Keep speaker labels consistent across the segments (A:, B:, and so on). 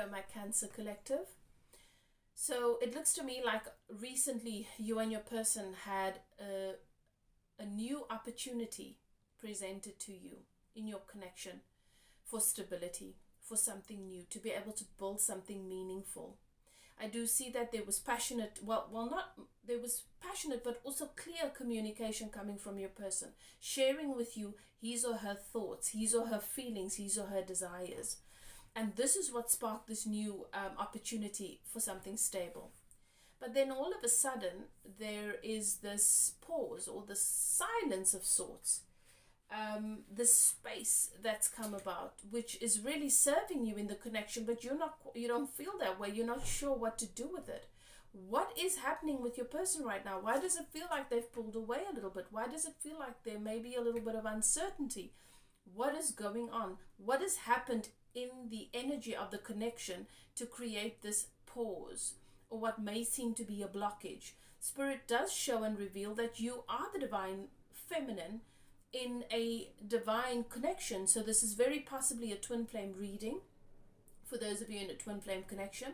A: Hello, my Cancer Collective. So it looks to me like recently you and your person had a new opportunity presented to you in your connection for stability, for something new, to be able to build something meaningful. I do see that there was passionate, there was passionate, but also clear communication coming from your person, sharing with you his or her thoughts, his or her feelings, his or her desires. And this is what sparked this new opportunity for something stable. But then all of a sudden, there is this pause or the silence of sorts, this space that's come about, which is really serving you in the connection, but you don't feel that way. You're not sure what to do with it. What is happening with your person right now? Why does it feel like they've pulled away a little bit? Why does it feel like there may be a little bit of uncertainty? What is going on? What has happened in the energy of the connection to create this pause, or what may seem to be a blockage? Spirit does show and reveal that you are the divine feminine in a divine connection. So this is very possibly a twin flame reading for those of you in a twin flame connection.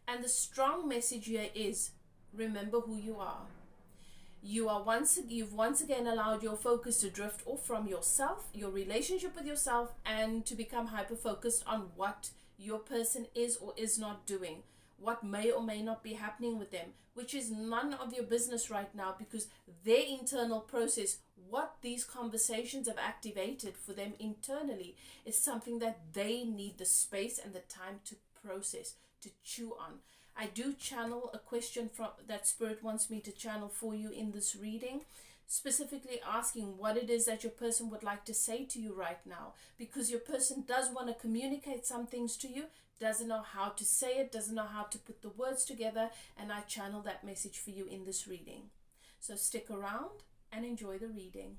A: And the strong message here is, remember who you are. You've once again allowed your focus to drift off from yourself, your relationship with yourself, and to become hyper focused on what your person is or is not doing, what may or may not be happening with them, which is none of your business right now, because their internal process, what these conversations have activated for them internally, is something that they need the space and the time to process, to chew on. I do channel a question from that Spirit wants me to channel for you in this reading, specifically asking what it is that your person would like to say to you right now, because your person does want to communicate some things to you, doesn't know how to say it, doesn't know how to put the words together, and I channel that message for you in this reading. So stick around and enjoy the reading.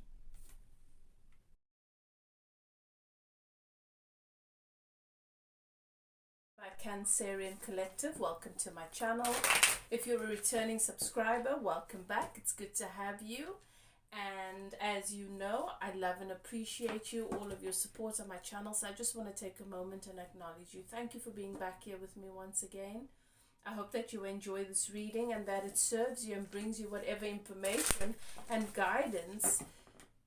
A: My Cancerian Collective, welcome to my channel. If you're a returning subscriber, welcome back. It's good to have you. And as you know, I love and appreciate you, all of your support on my channel. So I just want to take a moment and acknowledge you. Thank you for being back here with me once again. I hope that you enjoy this reading and that it serves you and brings you whatever information and guidance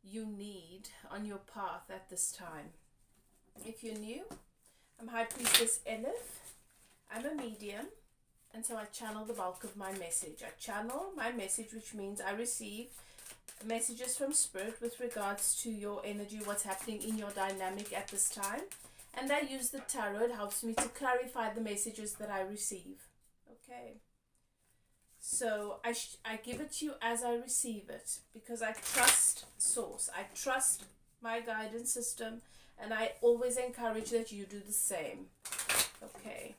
A: you need on your path at this time. If you're new, I'm High Priestess Elif. I'm a medium, and so I channel the bulk of my message. I channel my message, which means I receive messages from Spirit with regards to your energy, what's happening in your dynamic at this time. And I use the tarot. It helps me to clarify the messages that I receive. Okay. So I give it to you as I receive it, because I trust Source. I trust my guidance system, and I always encourage that you do the same. Okay.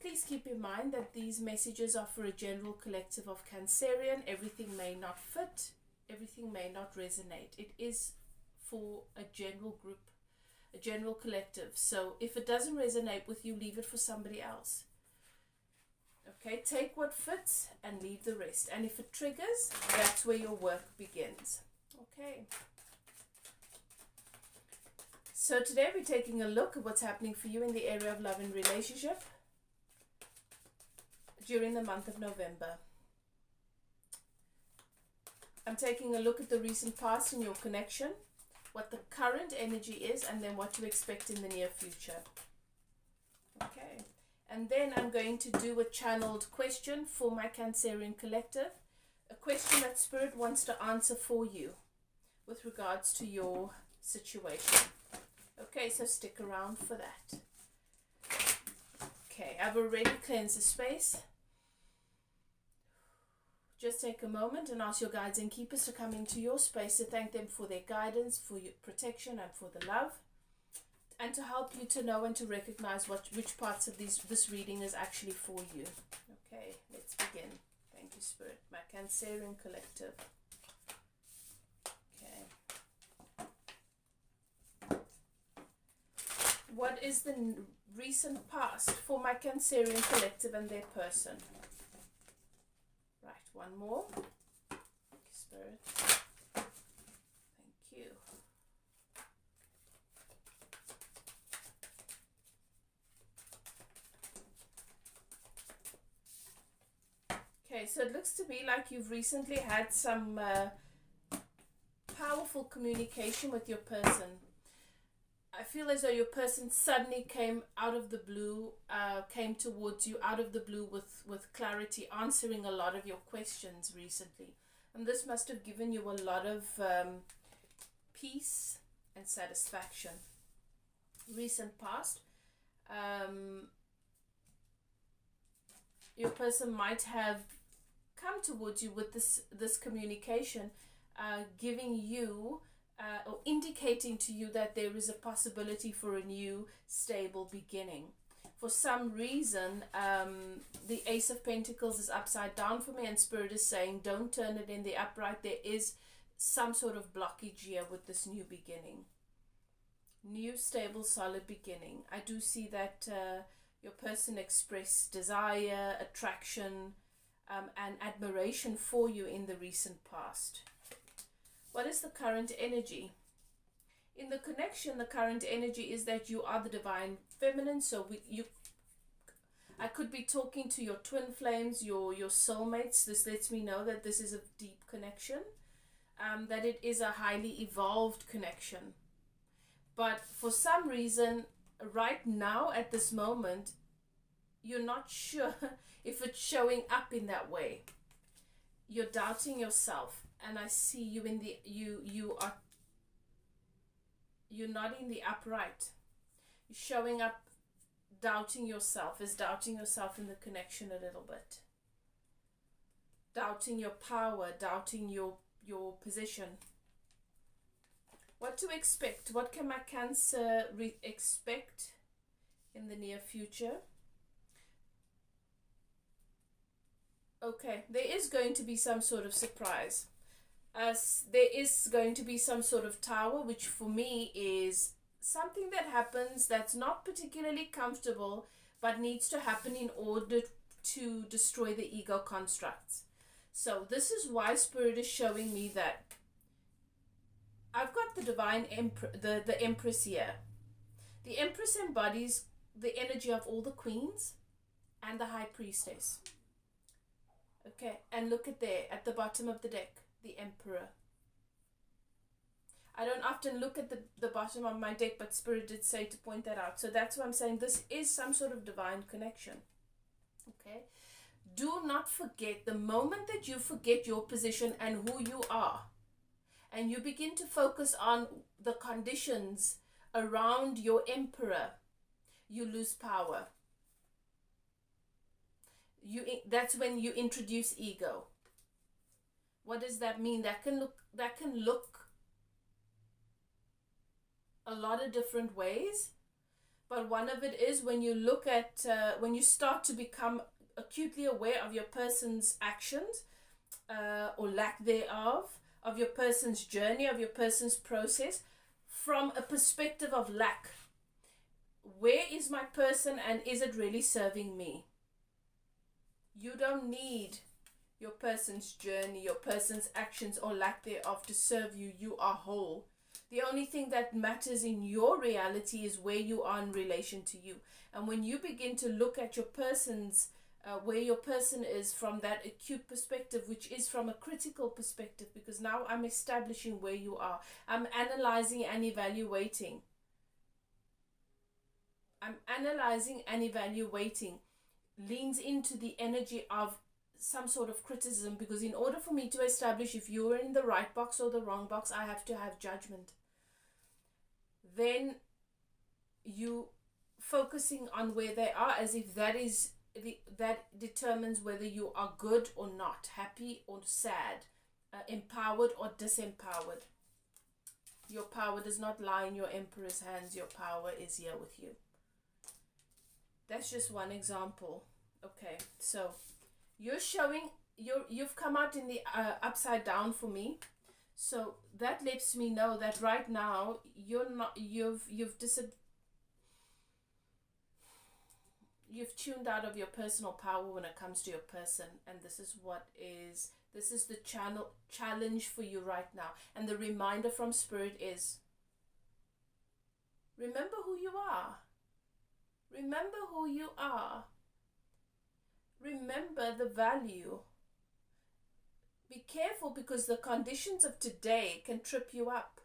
A: Please keep in mind that these messages are for a general collective of Cancerian. Everything may not fit. Everything may not resonate. It is for a general group, a general collective. So if it doesn't resonate with you, leave it for somebody else. Okay, take what fits and leave the rest. And if it triggers, that's where your work begins. Okay. So today we're taking a look at what's happening for you in the area of love and relationship during the month of November. I'm taking a look at the recent past in your connection, what the current energy is, and then what to expect in the near future. Okay. And then I'm going to do a channeled question for my Cancerian Collective, a question that Spirit wants to answer for you with regards to your situation. Okay, so stick around for that. Okay, I've already cleansed the space. Just take a moment and ask your guides and keepers to come into your space, to thank them for their guidance, for your protection, and for the love, and to help you to know and to recognize which parts of this reading is actually for you. Okay, let's begin. Thank you, Spirit. My Cancerian Collective. What is the recent past for my Cancerian Collective and their person? Right, one more. Thank you, Spirit. Thank you. Okay, so it looks to me like you've recently had some powerful communication with your person. I feel as though your person suddenly came out of the blue, came towards you out of the blue with clarity, answering a lot of your questions recently. And this must have given you a lot of peace and satisfaction. Recent past, your person might have come towards you with this communication, giving you or indicating to you that there is a possibility for a new stable beginning. For some reason, the Ace of Pentacles is upside down for me, and Spirit is saying don't turn it in the upright. There is some sort of blockage here with this new beginning. New, stable, solid beginning. I do see that your person expressed desire, attraction, and admiration for you in the recent past. What is the current energy? In the connection, the current energy is that you are the divine feminine. So I could be talking to your twin flames, your soulmates. This lets me know that this is a deep connection, that it is a highly evolved connection. But for some reason, right now at this moment, you're not sure if it's showing up in that way. You're doubting yourself, and I see you in the you're not in the upright. You're showing up doubting yourself, is doubting yourself in the connection a little bit. Doubting your power, doubting your position. What to expect? What can my Cancer expect in the near future? Okay, there is going to be some sort of surprise. There is going to be some sort of tower, which for me is something that happens that's not particularly comfortable, but needs to happen in order to destroy the ego constructs. So this is why Spirit is showing me that I've got the divine the Empress here. The Empress embodies the energy of all the queens and the High Priestess. Okay, and look at there, at the bottom of the deck, the Emperor. I don't often look at the bottom of my deck, but Spirit did say to point that out. So that's why I'm saying this is some sort of divine connection. Okay, do not forget, the moment that you forget your position and who you are, and you begin to focus on the conditions around your Emperor, you lose power. That's when you introduce ego. What does that mean? That can look a lot of different ways, but one of it is when you look at when you start to become acutely aware of your person's actions or lack thereof, of your person's journey, of your person's process, from a perspective of lack. Where is my person, and is it really serving me? You don't need your person's journey, your person's actions or lack thereof to serve you. You are whole. The only thing that matters in your reality is where you are in relation to you. And when you begin to look at your person's where your person is from that acute perspective, which is from a critical perspective, because now I'm establishing where you are. I'm analyzing and evaluating. Leans into the energy of some sort of criticism, because in order for me to establish if you are in the right box or the wrong box, I have to have judgment. Then you focusing on where they are as if that is that determines whether you are good or not, happy or sad, empowered or disempowered. Your power does not lie in your Emperor's hands. Your power is here with you. That's just one example. Okay, so you're showing you've come out in the upside down for me. So that lets me know that right now you've tuned out of your personal power when it comes to your person, and this is the challenge for you right now. And the reminder from Spirit is, remember who you are. Remember who you are. Remember the value Be careful, because the conditions of today can trip you up.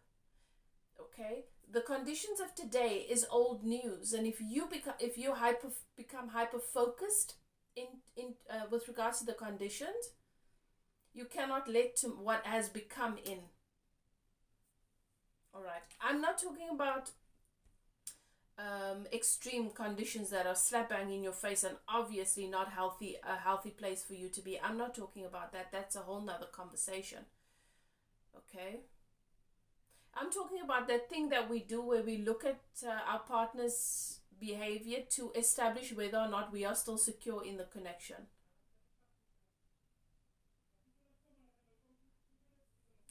A: Okay, the conditions of today is old news, and if you become hyper focused in with regards to the conditions, you cannot let to what has become in. All right, I'm not talking about extreme conditions that are slap bang in your face and obviously not a healthy place for you to be. I'm not talking about that. That's a whole nother conversation. Okay, I'm talking about that thing that we do where we look at our partner's behavior to establish whether or not we are still secure in the connection.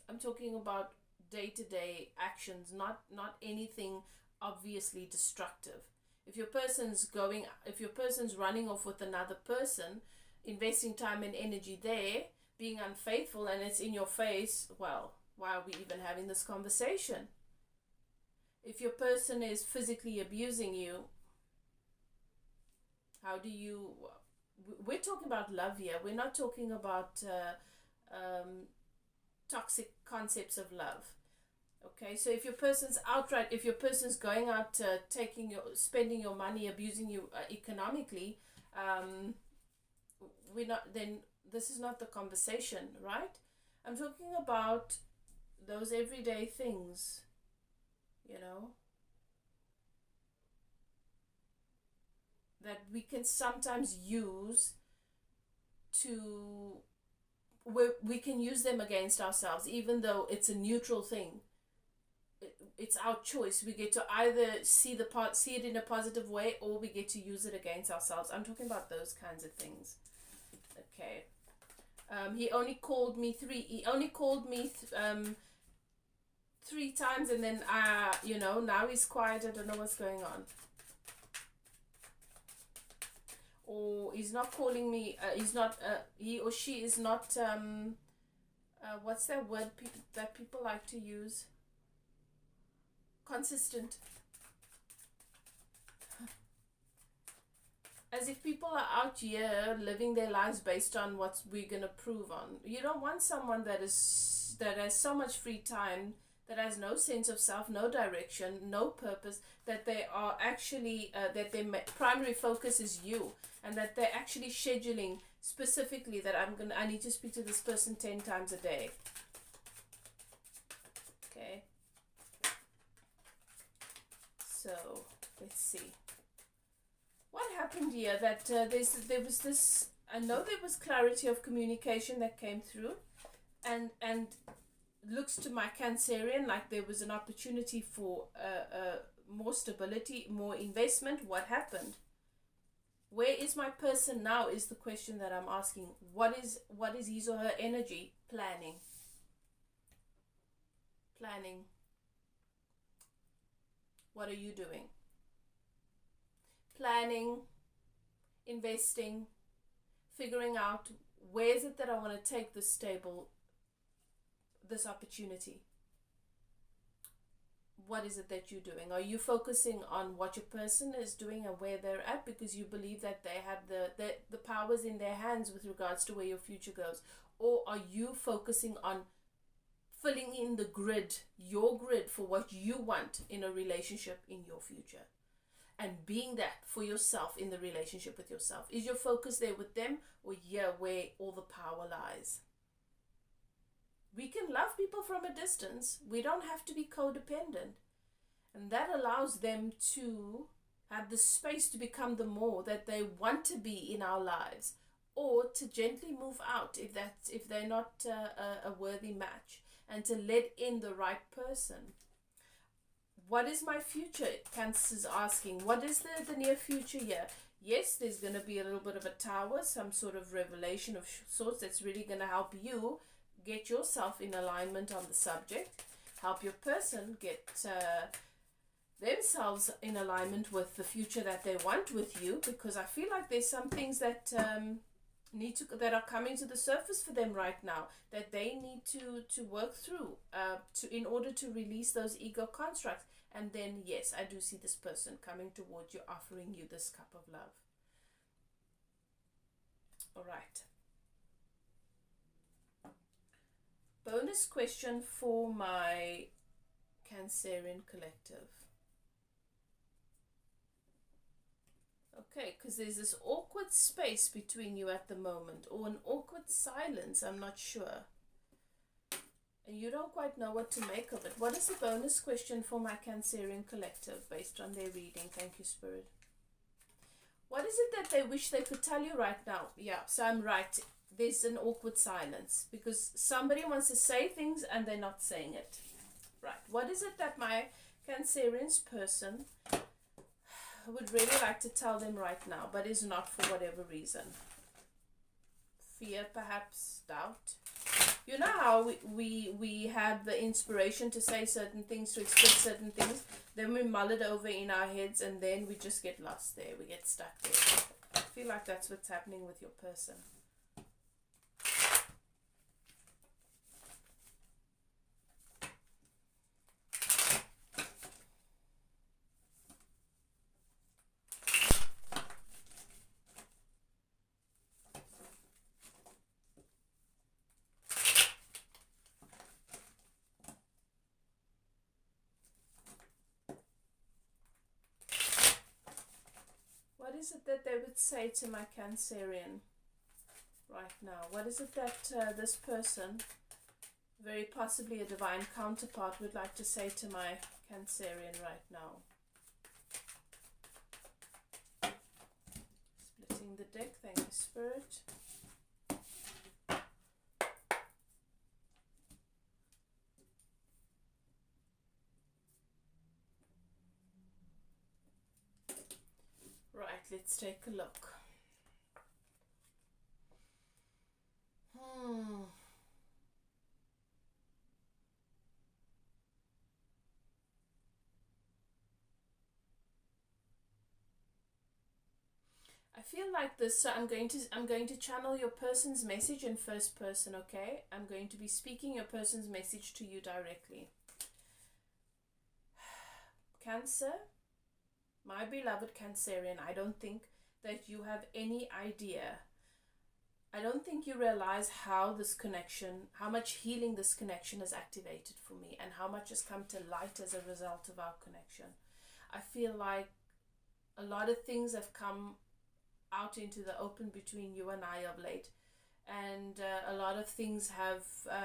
A: I'm talking about day-to-day actions, not anything obviously destructive. If your person's running off with another person, investing time and energy there, being unfaithful, and it's in your face, well, why are we even having this conversation? If your person is physically abusing you, how do you, we're talking about love here. We're not talking about toxic concepts of love. Okay, so if your person's going out, spending your money, abusing you economically, we're not, then this is not the conversation, right? I'm talking about those everyday things, you know, that we can sometimes use to, we can use them against ourselves, even though it's a neutral thing. It's our choice. We get to either see it in a positive way, or we get to use it against ourselves. I'm talking about those kinds of things. Okay. He only called me three times, and then now he's quiet. I don't know what's going on. Or he's not calling me. He's not. He or she is not. What's that word that people like to use? Consistent. As if people are out here living their lives based on what we're gonna prove on. You don't want someone that has so much free time, that has no sense of self, no direction, no purpose, that they are actually that their primary focus is you, and that they're actually scheduling specifically that I need to speak to this person 10 times a day. Okay. So let's see what happened here. That there was this. I know there was clarity of communication that came through, and looks to my Cancerian like there was an opportunity for more stability, more investment. What happened? Where is my person now is the question that I'm asking. What is his or her energy? Planning. What are you doing? Planning, investing, figuring out where is it that I want to take this opportunity. What is it that you're doing? Are you focusing on what your person is doing and where they're at because you believe that they have the powers in their hands with regards to where your future goes? Or are you focusing on filling in the grid, your grid, for what you want in a relationship in your future, and being that for yourself in the relationship with yourself? Is your focus there with them, or here where all the power lies? We can love people from a distance. We don't have to be codependent, and that allows them to have the space to become the more that they want to be in our lives, or to gently move out if they're not a worthy match, and to let in the right person. What is my future? Cancer's asking. What is the near future here? Yes, there's going to be a little bit of a tower, some sort of revelation of sorts that's really going to help you get yourself in alignment on the subject, help your person get themselves in alignment with the future that they want with you, because I feel like there's some things that that are coming to the surface for them right now that they need to work through in order to release those ego constructs. And then yes, I do see this person coming towards you, offering you this cup of love. All right. bonus question for my Cancerian collective. Okay, because there's this awkward space between you at the moment, or an awkward silence, I'm not sure. And you don't quite know what to make of it. What is the bonus question for my Cancerian collective based on their reading? Thank you, Spirit. What is it that they wish they could tell you right now? Yeah, so I'm right. There's an awkward silence because somebody wants to say things and they're not saying it. Right. What is it that my Cancerian's person would really like to tell them right now, but is not for whatever reason? Fear, perhaps, doubt. You know how we have the inspiration to say certain things, to express certain things, then we mull it over in our heads and then we just get lost there, we get stuck there. I feel like that's what's happening with your person. What is it that they would say to my Cancerian right now? What is it that this person, very possibly a divine counterpart, would like to say to my Cancerian right now? Splitting the deck, thank you, Spirit. Right, let's take a look. I feel like this, so I'm going to channel your person's message in first person, okay? I'm going to be speaking your person's message to you directly. Cancer, my beloved Cancerian, I don't think that you have any idea. I don't think you realize how this connection, how much healing this connection has activated for me and how much has come to light as a result of our connection. I feel like a lot of things have come out into the open between you and I of late, and a lot of things have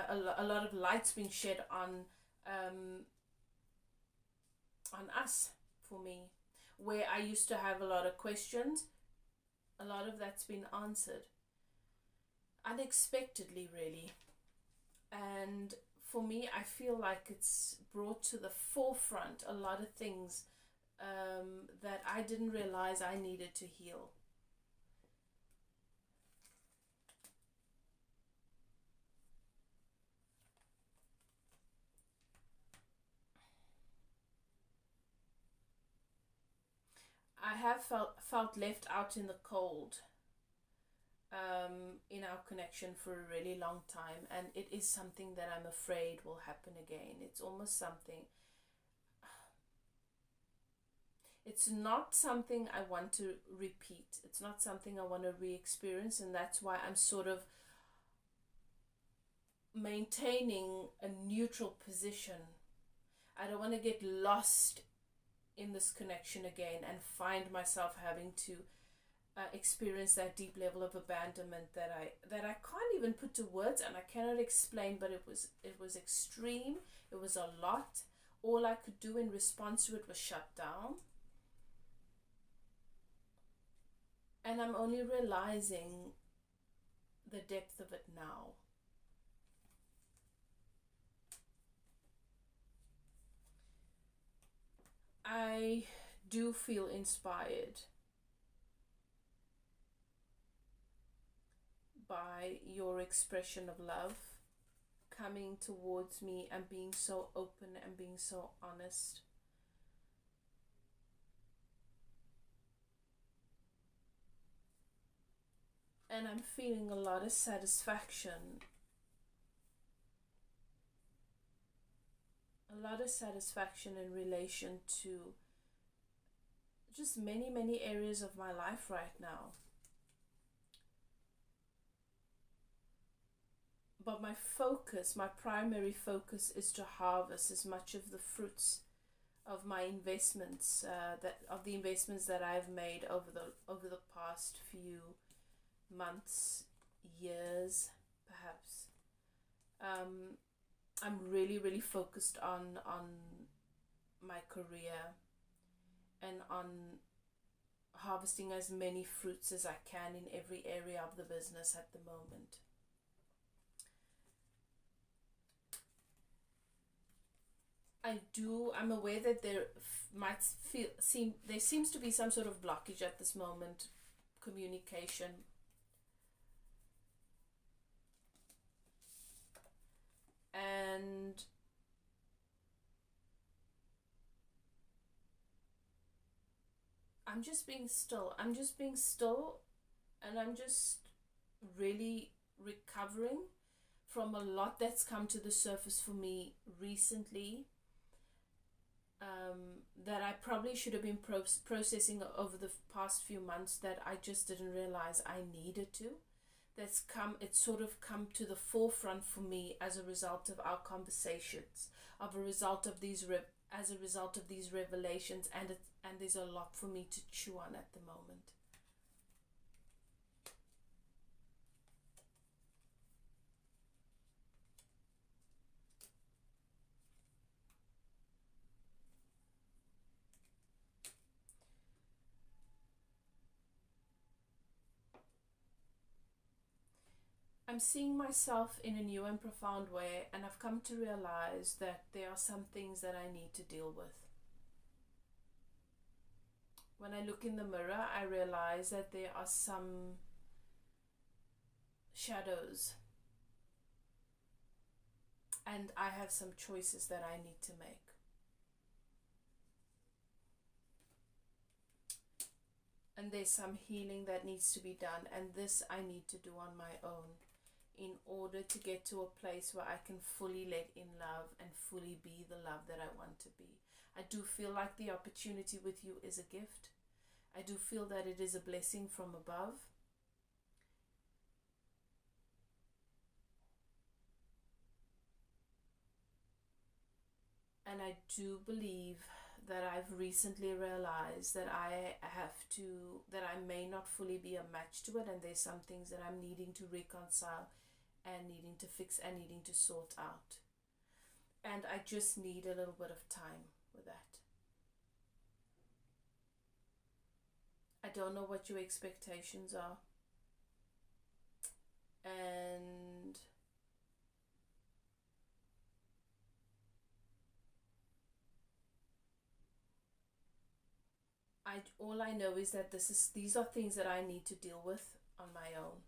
A: a lot of light's been shed on us, for me, where I used to have a lot of questions. A lot of that's been answered unexpectedly, really, and for me I feel like it's brought to the forefront a lot of things that I didn't realize I needed to heal. I have felt left out in the cold in our connection for a really long time, and it is something that I'm afraid will happen again. It's almost something, it's not something I want to repeat. It's not something I want to re-experience, and that's why I'm sort of maintaining a neutral position. I don't want to get lost in this connection again and find myself having to experience that deep level of abandonment that I can't even put to words and I cannot explain, but it was extreme. It was a lot. All I could do in response to it was shut down. And I'm only realizing the depth of it now. I do feel inspired by your expression of love coming towards me and being so open and being so honest. And I'm feeling a lot of satisfaction. A lot of satisfaction in relation to just many areas of my life right now. but my focus, my primary focus, is to harvest as much of the fruits of my investments, the investments that I've made over the past few months, years, perhaps. I'm really focused on my career and on harvesting as many fruits as I can in every area of the business at the moment. I'm aware that there seems to be some sort of blockage at this moment, communication. And I'm just being still. I'm just being still, and I'm just really recovering from a lot that's come to the surface for me recently, that I probably should have been processing over the past few months, that I just didn't realize I needed to. It's sort of come to the forefront for me as a result of our conversations, as a result of these revelations, and there's a lot for me to chew on at the moment. I'm seeing myself in a new and profound way, and I've come to realize that there are some things that I need to deal with. When I look in the mirror, I realize that there are some shadows, and I have some choices that I need to make. And there's some healing that needs to be done, and this I need to do on my own, in order to get to a place where I can fully let in love and fully be the love that I want to be. I do feel like the opportunity with you is a gift. I do feel that it is a blessing from above. And I do believe that I've recently realized that I may not fully be a match to it, and there's some things that I'm needing to reconcile and needing to fix and needing to sort out. And I just need a little bit of time with that. I don't know what your expectations are. And all I know is that these are things that I need to deal with on my own.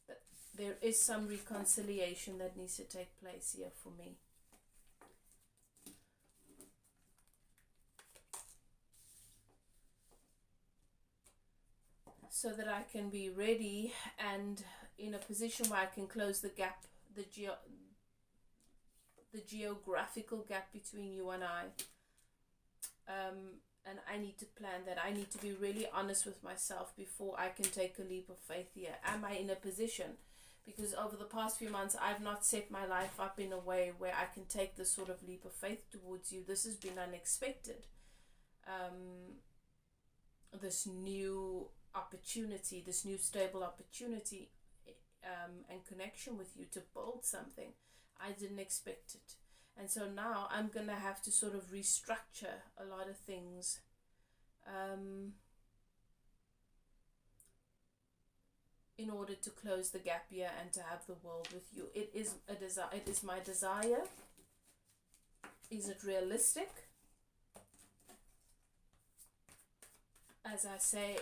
A: But there is some reconciliation that needs to take place here for me. So that I can be ready and in a position where I can close the gap, the geographical gap between you and I. And I need to plan that. I need to be really honest with myself before I can take a leap of faith here. Am I in a position? Because over the past few months, I've not set my life up in a way where I can take this sort of leap of faith towards you. This has been unexpected. This new opportunity, this new stable opportunity, and connection with you to build something, I didn't expect it. And so now I'm going to have to sort of restructure a lot of things. In order to close the gap here and to have the world with you. It is a desire. It is my desire. Is it realistic? As I say,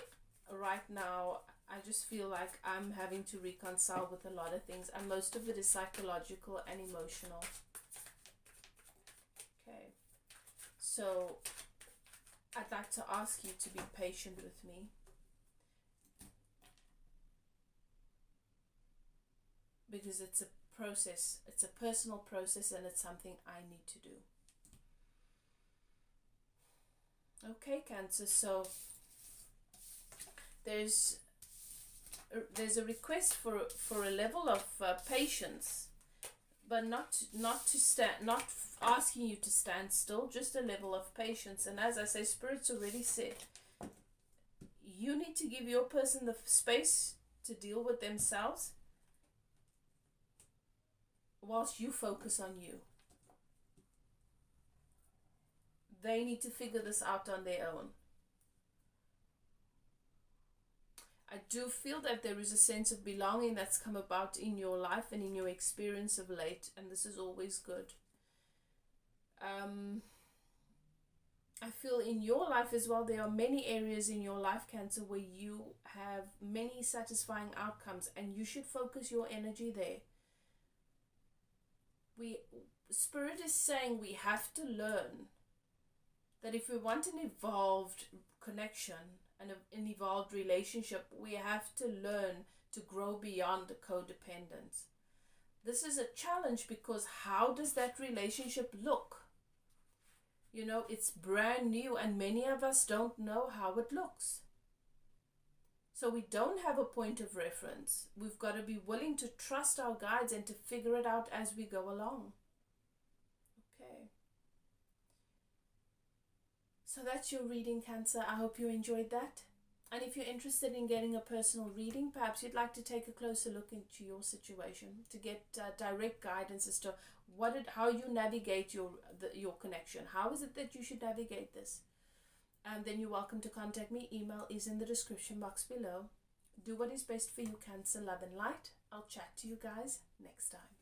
A: right now, I just feel like I'm having to reconcile with a lot of things, and most of it is psychological and emotional. Okay, so I'd like to ask you to be patient with me. Because it's a process, it's a personal process, and it's something I need to do. Okay, Cancer, so there's there's a request for a level of patience, but not asking you to stand still, just a level of patience. And as I say, Spirit's already said, you need to give your person the space to deal with themselves whilst you focus on you. They need to figure this out on their own. I do feel that there is a sense of belonging that's come about in your life and in your experience of late, and this is always good. I feel in your life as well, there are many areas in your life, Cancer, where you have many satisfying outcomes, and you should focus your energy there. Spirit is saying we have to learn that if we want an evolved connection and an evolved relationship, we have to learn to grow beyond the codependence. This is a challenge because how does that relationship look? You know, it's brand new and many of us don't know how it looks. So we don't have a point of reference. We've got to be willing to trust our guides and to figure it out as we go along. Okay. So that's your reading, Cancer. I hope you enjoyed that. And if you're interested in getting a personal reading, perhaps you'd like to take a closer look into your situation to get direct guidance as to how you navigate your connection. How is it that you should navigate this? And then you're welcome to contact me. Email is in the description box below. Do what is best for you, Cancer, love and light. I'll chat to you guys next time.